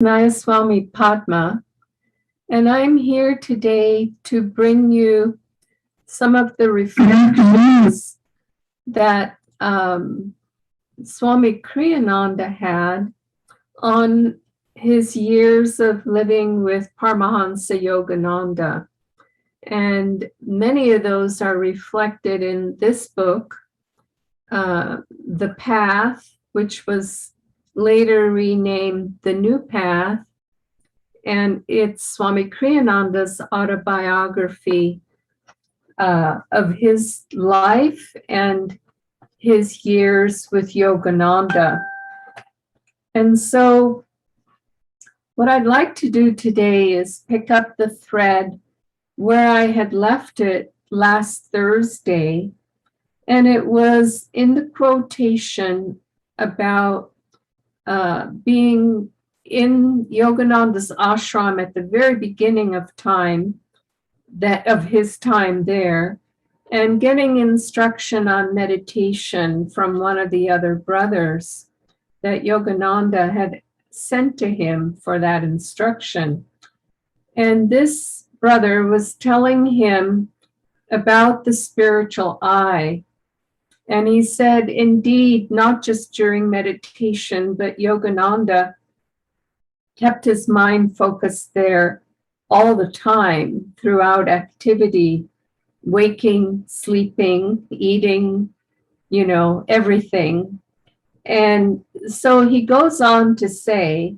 Nayaswami Padma, and I'm here today to bring you some of the reflections that Swami Kriyananda had on his years of living with Paramhansa Yogananda. And many of those are reflected in this book, The Path, which was later renamed The New Path, and it's Swami Kriyananda's autobiography of his life and his years with Yogananda. And so what I'd like to do today is pick up the thread where I had left it last Thursday, and it was in the quotation about being in Yogananda's ashram at the very beginning of his time there, and getting instruction on meditation from one of the other brothers that Yogananda had sent to him for that instruction. And this brother was telling him about the spiritual eye. And he said, indeed, not just during meditation, but Yogananda kept his mind focused there all the time throughout activity, waking, sleeping, eating, everything. And so he goes on to say,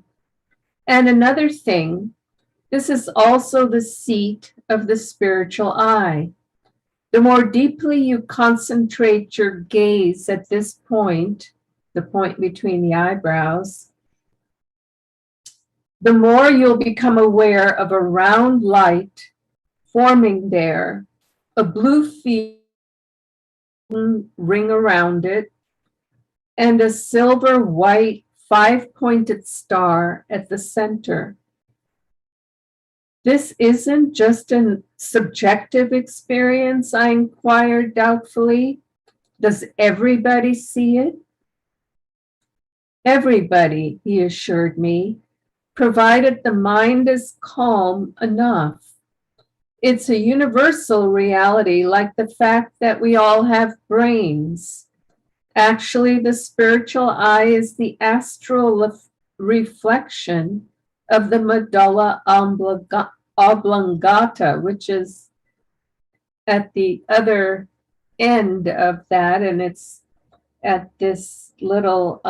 and another thing, this is also the seat of the spiritual eye. The more deeply you concentrate your gaze at this point, the point between the eyebrows, the more you'll become aware of a round light forming there, a blue field ring around it, and a silver white 5-pointed star at the center. This isn't just a subjective experience, I inquired doubtfully. Does everybody see it? Everybody, he assured me, provided the mind is calm enough. It's a universal reality, like the fact that we all have brains. Actually, the spiritual eye is the astral reflection of the medulla oblongata, which is at the other end of that, and it's at this little,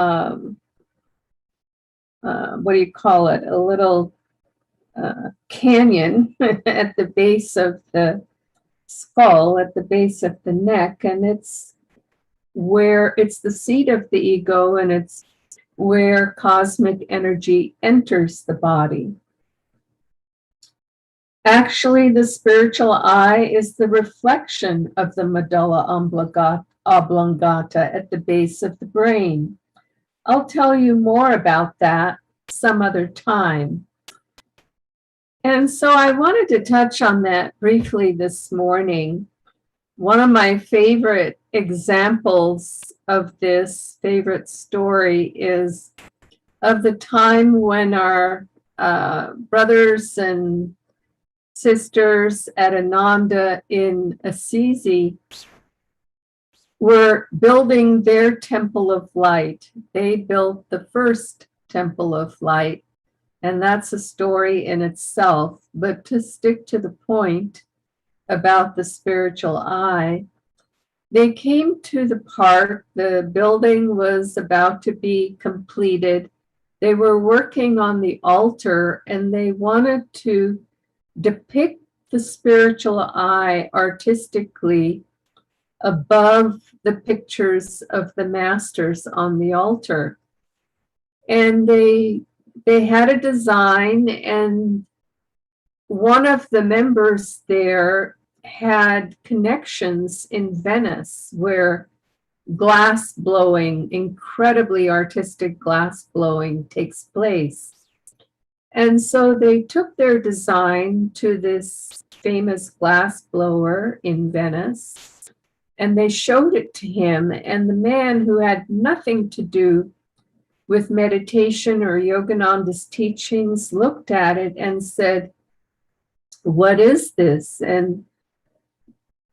what do you call it, a little canyon at the base of the skull, at the base of the neck, and it's where it's the seat of the ego, and it's where cosmic energy enters the body. Actually, the spiritual eye is the reflection of the medulla oblongata at the base of the brain. I'll tell you more about that some other time. And so I wanted to touch on that briefly this morning. One of my favorite examples of this, favorite story, is of the time when our brothers and sisters at Ananda in Assisi were building their temple of light. They built the first temple of light, and that's a story in itself. But to stick to the point about the spiritual eye, they came to the part, the building was about to be completed. They were working on the altar, and they wanted to depict the spiritual eye artistically above the pictures of the masters on the altar. And they had a design, and one of the members there had connections in Venice where glass blowing, incredibly artistic glass blowing, takes place. And so they took their design to this famous glass blower in Venice, and they showed it to him, and the man, who had nothing to do with meditation or Yogananda's teachings looked at it and said, what is this? And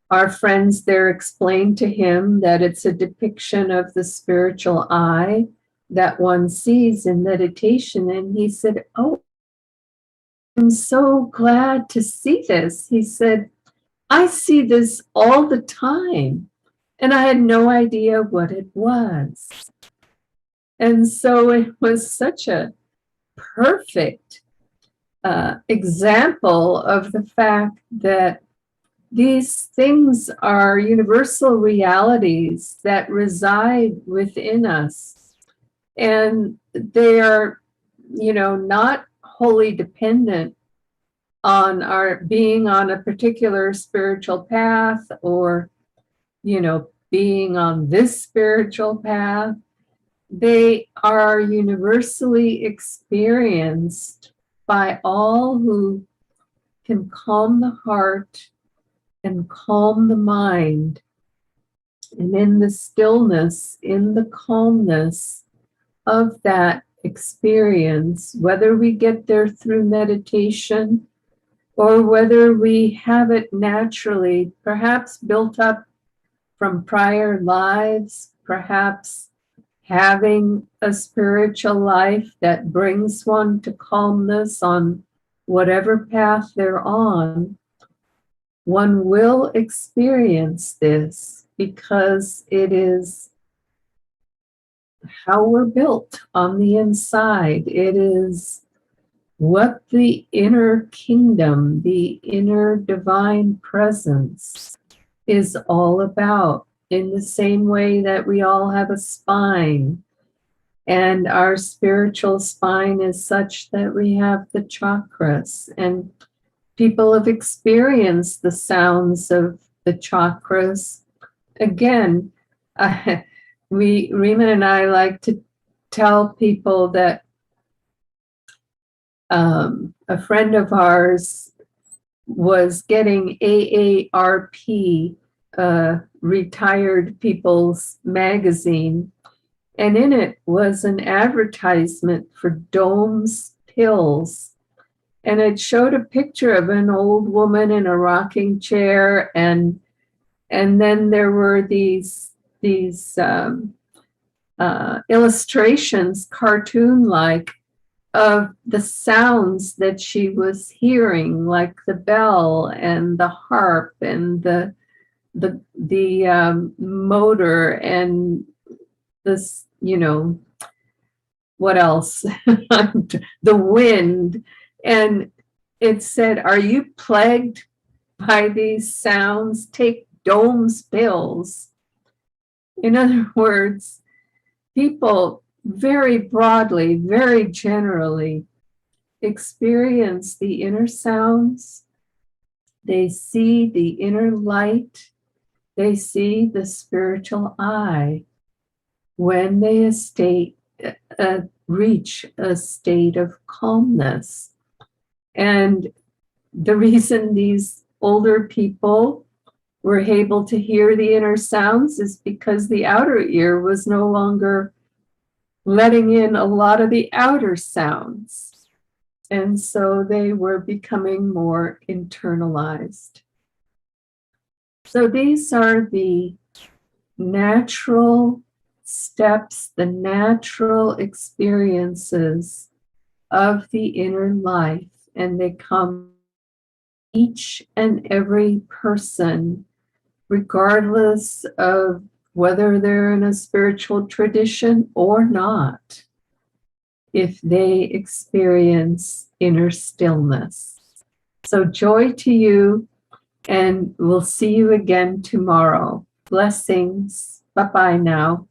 our friends there explained to him that it's a depiction of the spiritual eye that one sees in meditation. And he said, oh, I'm so glad to see this. He said, I see this all the time, and I had no idea what it was. And so it was such a perfect example of the fact that these things are universal realities that reside within us. And they are, not wholly dependent on our being on a particular spiritual path or, being on this spiritual path. They are universally experienced by all who can calm the heart and calm the mind. And in the stillness, in the calmness of that experience, whether we get there through meditation or whether we have it naturally, perhaps built up from prior lives, perhaps having a spiritual life that brings one to calmness on whatever path they're on, one will experience this because it is how we're built on the inside. It is what the inner kingdom, the inner divine presence is all about, in the same way that we all have a spine. And our spiritual spine is such that we have the chakras, and people have experienced the sounds of the chakras. Again, Riemann and I like to tell people that a friend of ours was getting AARP, Retired People's Magazine, and in it was an advertisement for Dome's pills. And it showed a picture of an old woman in a rocking chair, and then there were these illustrations, cartoon-like, of the sounds that she was hearing, like the bell and the harp and the motor and this, what else? The wind. And it said, are you plagued by these sounds? Take Dome's pills. In other words, people very broadly, very generally experience the inner sounds. They see the inner light. They see the spiritual eye when they reach a state of calmness. And the reason these older people were able to hear the inner sounds is because the outer ear was no longer letting in a lot of the outer sounds. And so they were becoming more internalized. So these are the natural steps, the natural experiences of the inner life, and they come each and every person, regardless of whether they're in a spiritual tradition or not, if they experience inner stillness. So joy to you, and we'll see you again tomorrow. Blessings. Bye-bye now.